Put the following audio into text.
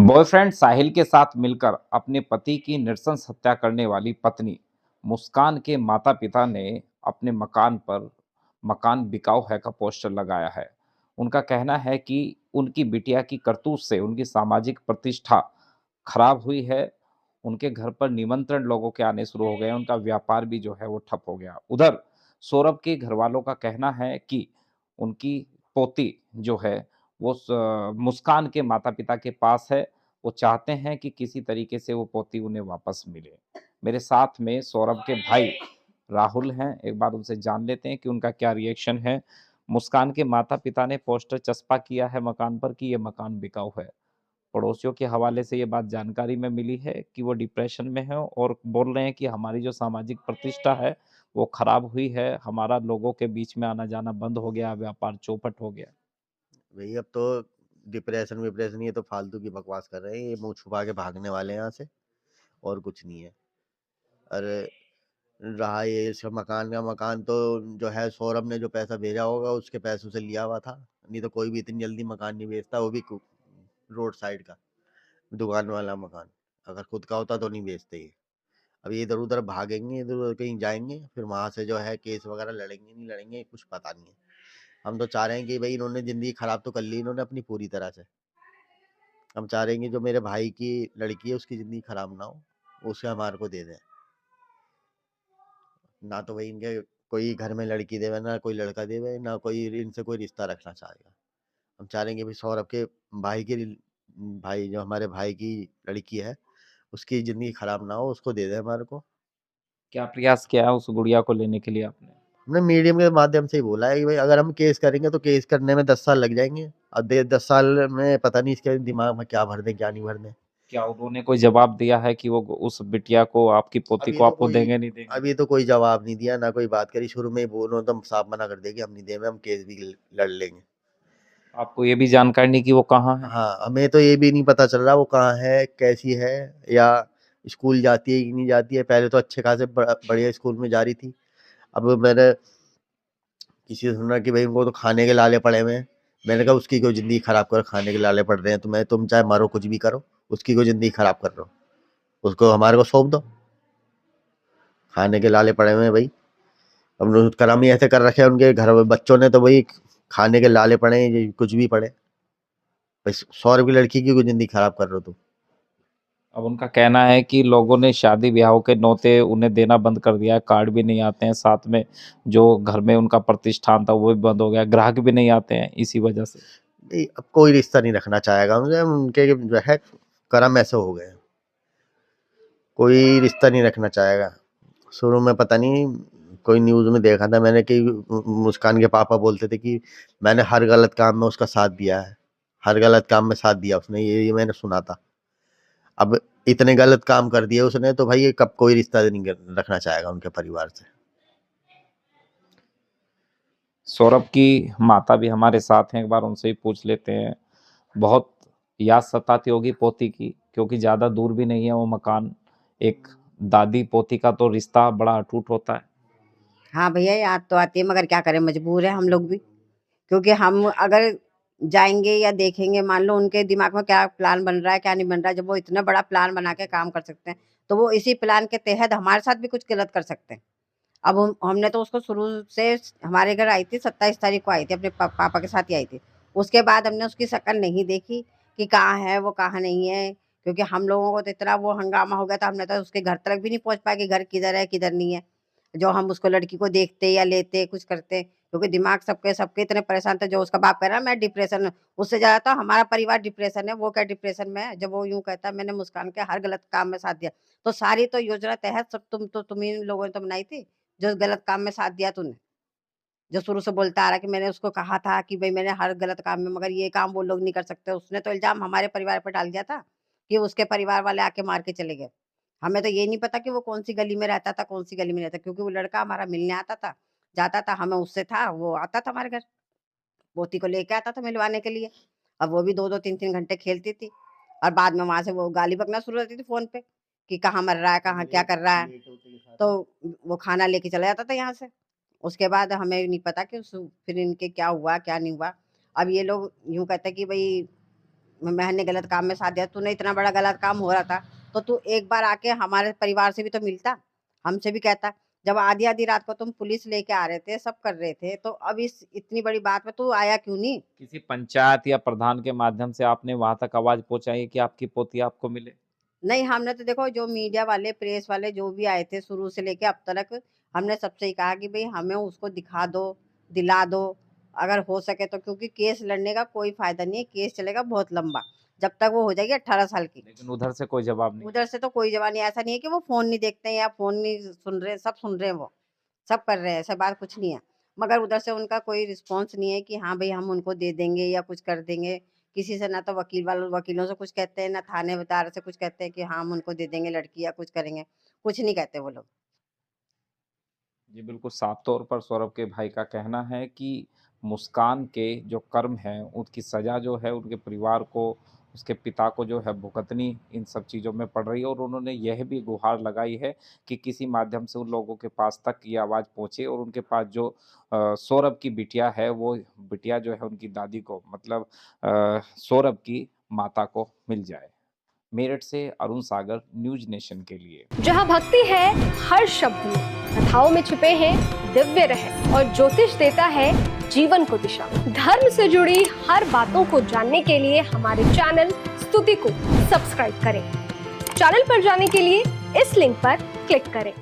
Boyfriend साहिल के साथ मिलकर अपने पति की नृशंस हत्या करने वाली पत्नी मुस्कान के माता-पिता ने अपने मकान पर "मकान बिकाऊ है" का पोस्टर लगाया है। उनका कहना है कि उनकी बिटिया की करतूत से उनकी सामाजिक प्रतिष्ठा खराब हुई है। उनके घर पर निमंत्रण लोगों के आने शुरू हो गए हैं, उनका व्यापार भी जो है वो ठप हो गया। उधर सौरभ के घरवालों का कहना है कि उनकी पोती जो है वो मुस्कान के माता-पिता के पास है। वो चाहते हैं कि किसी तरीके से वो पोती उन्हें वापस मिले। मेरे साथ में सौरभ के भाई राहुल हैं, एक बार उनसे जान लेते हैं कि उनका क्या रिएक्शन है। मुस्कान के माता-पिता ने पोस्टर चस्पा किया है मकान पर कि ये मकान बिकाऊ है। पड़ोसियों के हवाले से ये बात जानकारी में मिली है कि वो डिप्रेशन में हैं और बोल रहे हैं कि हमारी जो सामाजिक प्रतिष्ठा है, वो खराब हुई है। हमारा लोगों के बीच में आना-जाना बंद हो गया, व्यापार चौपट हो गया। भई अब तो डिप्रेशन-विप्रेशन ये तो फालतू की बकवास कर रहे हैं, ये मुँह छुपा के भागने वाले हैं यहाँ से, और कुछ नहीं है। अरे! रहा ये इसका मकान तो जो है सौरभ ने जो पैसा भेजा होगा उसके पैसों से लिया हुआ था, नहीं तो कोई भी इतनी जल्दी मकान नहीं बेचता, वो भी रोड साइड का, दुकान वाला मकान। अगर खुद का होता तो नहीं बेचते ये। अब ये इधर-उधर भागेंगे, इधर-उधर कहीं जाएँगे, फिर वहाँ से जो है केस वगैरह लड़ेंगे, नहीं लड़ेंगे, कुछ पता नहीं है। हम तो चाह रहे हैं कि भई इन्होंने ज़िंदगी खराब तो कर ली इन्होंने अपनी पूरी तरह से। हम चाह रहे हैं कि जो मेरे भाई की लड़की है उसकी ज़िंदगी खराब ना हो, उसे हमारे को दे दें। ना तो वही इनके कोई घर में लड़की देवे, ना कोई लड़का देवे, ना कोई इनसे कोई रिश्ता रखना चाहेगा। हम चाह रहे हैं कि भाई सौरभ के भाई की भाई जो हमारे भाई की लड़की है, उसकी ज़िंदगी खराब ना हो, उसको दे दें हमारे को। क्या प्रयास किया है उस गुड़िया को लेने के लिए आपने? हमने मीडियम के माध्यम से ही बोला है कि भाई अगर हम केस करेंगे तो केस करने में 10 साल लग जाएँगे। अब 10 साल में पता नहीं इसके दिमाग में क्या भर दें, क्या नहीं भर दें। क्या उन्होंने कोई जवाब दिया है कि वो उस बिटिया को, आपकी पोती अभी को तो आपको कोई देंगे, नहीं देंगे? अभी तो कोई जवाब नहीं दिया, ना कोई बात करी। शुरू में ही वो उन्होंने तो साफ मना कर दिया कि हम नहीं देंगे, हम केस भी लड़ लेंगे। आपको ये भी जानकारी नहीं कि वो कहाँ है? हाँ, हमें तो ये भी नहीं पता चल रहा वो कहाँ है, कैसी है, या स्कूल जाती है कि नहीं जाती है। पहले तो अच्छे खासे बढ़िया स्कूल में जा रही थी। अब मैंने किसी से सुना कि भाई उनको तो खाने के लाले पड़े हुए हैं। मैंने कहा उसकी क्यों ज़िंदगी खराब करो, खाने के लाले पड़ रहे हैं तुम्हें, तुम चाहे मरो कुछ भी करो, उसकी क्यों ज़िंदगी खराब कर रहे हो? उसको हमारे को सौंप दो, खाने के लाले पड़े हुए हैं भाई। अब कर्म ही ऐसे कर रखे हैं उनके घर में, बच्चों ने तो भाई खाने के लाले पड़े हैं, ये कुछ भी पड़े। भाई 100 रुपये की लड़की की क्यों ज़िंदगी खराब कर रहे हो तुम? अब उनका कहना है कि लोगों ने शादी-ब्याहों के न्योते उन्हें देना बंद कर दिया है, कार्ड भी नहीं आते हैं, साथ में जो घर में उनका प्रतिष्ठान था वो भी बंद हो गया, ग्राहक भी नहीं आते हैं इसी वजह से। नहीं, अब कोई रिश्ता नहीं रखना चाहेगा उनसे, उनके जो है कर्म ऐसे हो गए हैं। कोई रिश्ता नहीं रखना चाहेगा। शुरू में पता नहीं कोई न्यूज़ में देखा था मैंने कि मुस्कान के पापा बोलते थे कि मैंने हर गलत काम में उसका साथ दिया है। हर गलत काम में साथ दिया उसने, ये मैंने सुना था। अब इतने गलत काम कर दिए उसने तो भाई ये कब कोई रिश्ता नहीं रखना चाहेगा उनके परिवार से। सौरभ की माता भी हमारे साथ हैं, एक बार उनसे ही पूछ लेते हैं। बहुत याद सताती होगी पोती की, क्योंकि ज़्यादा दूर भी नहीं है वो मकान। एक दादी-पोती का तो रिश्ता बड़ा अटूट होता है। हाँ भैया, याद तो आती है मगर क्या करें, मजबूर है हम लोग भी। क्योंकि हम अगर जाएँगे या देखेंगे, मान लो उनके दिमाग में क्या प्लान बन रहा है, क्या नहीं बन रहा है, जब वो इतना बड़ा प्लान बना के काम कर सकते हैं, तो वो इसी प्लान के तहत हमारे साथ भी कुछ गलत कर सकते हैं। अब हमने तो उसको शुरू से हमारे घर आई थी, 27 तारीख को आई थी, अपने पापा के साथ ही आई थी। उसके बाद हमने उसकी शक्ल नहीं देखी कि कहाँ है, वो कहाँ नहीं है, क्योंकि हम लोगों को तो इतना वो हंगामा हो गया था, हमने तो उसके घर तक भी नहीं पहुँच पाए कि घर किधर है, किधर नहीं है। जो हम उसको लड़की को देखते या लेते, कुछ करते, क्योंकि दिमाग सबके सबके इतने परेशान थे। जो उसका बाप कह रहा है मैं डिप्रेशन में, उससे ज़्यादा तो हमारा परिवार डिप्रेशन है, वो क्या डिप्रेशन में है? जब वो यूँ कहता है मैंने मुस्कान के हर गलत काम में साथ दिया। तो सारी तो योजना तहत सब तुम ही लोगों ने तो बनाई थी, जो गलत काम में साथ दिया तूने। जो शुरू से बोलता आ रहा है कि मैंने उसको कहा था कि भई मैंने हर गलत काम में, मगर ये काम वो लोग नहीं कर सकते। उसने तो इल्ज़ाम हमारे परिवार पे डाल दिया था कि उसके परिवार वाले आके मार के चले गए। हमें तो ये नहीं पता कि वो कौन-सी गली में रहता था, कौन-सी गली में रहता, क्योंकि वो लड़का हमारा मिलने आता था, जाता था, हमें उससे था, वो आता था हमारे घर, पोती को लेके आता था मिलवाने के लिए। अब वो भी 2-2 3-3 घंटे खेलती थी और बाद में वहाँ से वो गाली बकना शुरू रहती थी फ़ोन पे कि कहाँ मर रहा है, कहाँ क्या कर रहा है। तो वो खाना लेके चला जाता था यहाँ से। उसके बाद हमें नहीं पता कि फिर इनके क्या हुआ, क्या नहीं हुआ। अब ये लोग यूँ कहते हैं कि भई मैंने गलत काम में साथ दिया, तूने इतना बड़ा गलत काम हो रहा था तो तू एक बार आके हमारे परिवार से भी तो मिलता, हमसे भी कहता। जब आधी-आधी रात को तुम पुलिस लेके आ रहे थे, सब कर रहे थे, तो अब इस इतनी बड़ी बात में तू आया क्यों नहीं? किसी पंचायत या प्रधान के माध्यम से आपने वहाँ तक आवाज़ पहुँचाई कि आपकी पोती आपको मिले? नहीं, हमने तो देखो जो मीडिया वाले, प्रेस वाले जो भी आए थे शुरू से लेके अब तक, हमने सबसे ही कहा कि भई हमें उसको दिखा दो, दिला दो, अगर हो सके तो, क्योंकि केस लड़ने का कोई फ़ायदा नहीं है, केस चलेगा बहुत लंबा, जब तक वो हो जाएगी 18 साल की। लेकिन उधर से कोई जवाब नहीं। उधर से तो कोई जवाब नहीं, ऐसा नहीं है कि वो फ़ोन नहीं देखते हैं या फ़ोन नहीं सुन रहे, सब सुन रहे हैं वो, सब कर रहे हैं, ऐसा बात कुछ नहीं है। मगर उधर से उनका कोई रिस्पॉन्स नहीं है कि हाँ भई हम उनको दे देंगे या कुछ कर देंगे। किसी से ना तो वकीलों से कुछ कहते हैं, ना थानेदार से कुछ कहते हैं कि हाँ, हम उनको दे देंगे लड़की या कुछ करेंगे, कुछ नहीं कहते वो लोग। जी, बिल्कुल साफ तौर पर सौरभ के भाई का कहना है कि मुस्कान के जो कर्म हैं, उसकी सज़ा जो है उनके परिवार को, उसके पिता को जो है भुगतनी इन सब चीज़ों में पड़ रही है और उन्होंने यह भी गुहार लगाई है कि किसी माध्यम से उन लोगों के पास तक ये आवाज़ पहुँचे और उनके पास जो सौरभ की बिटिया है, वो बिटिया जो है उनकी दादी को मतलब सौरभ की माता को मिल जाए। मेरठ से अरुण सागर, न्यूज़ नेशन के लिए। जहाँ भक्ति है हर शब्द में, कथाओं में छुपे हैं दिव्य रहस्य और ज्योतिष देता है जीवन को दिशा। धर्म से जुड़ी हर बातों को जानने के लिए हमारे चैनल स्तुति को सब्सक्राइब करें। चैनल पर जाने के लिए इस लिंक पर क्लिक करें।